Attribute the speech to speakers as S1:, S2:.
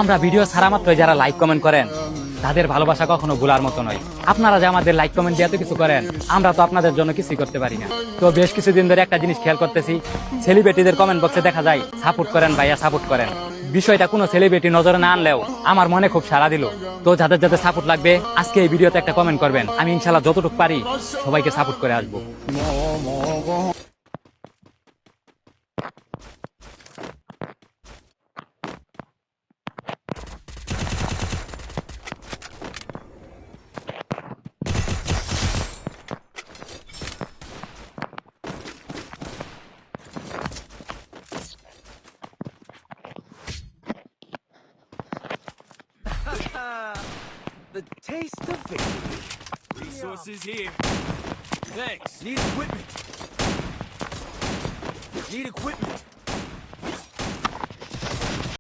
S1: আমরা ভিডিও ছাড়া মাত্র যারা লাইক কমেন্ট করেন তাদের ভালোবাসা কখনো ভোলার মতো নয়। আপনারা যে আমাদের লাইক কমেন্ট দিয়ে এত কিছু করেন, আমরা তো আপনাদের জন্য কিছুই করতে পারি না। তো বেশ কিছুদিন ধরে একটা জিনিস খেয়াল করতেছি, সেলিব্রিটিদের কমেন্ট বক্সে দেখা যায় সাপোর্ট করেন ভাইয়া, সাপোর্ট করেন। বিষয়টা কোনো সেলিব্রিটি নজরে না আনলেও আমার মনে খুব সাড়া দিল। তো যাদের যাদের সাপোর্ট লাগবে আজকে এই ভিডিওতে একটা কমেন্ট করবেন, আমি ইনশাল্লাহ যতটুকু পারি সবাইকে সাপোর্ট করে আসবো।
S2: The taste of victory.
S3: Resources here. Thanks.
S2: Need equipment. Need equipment.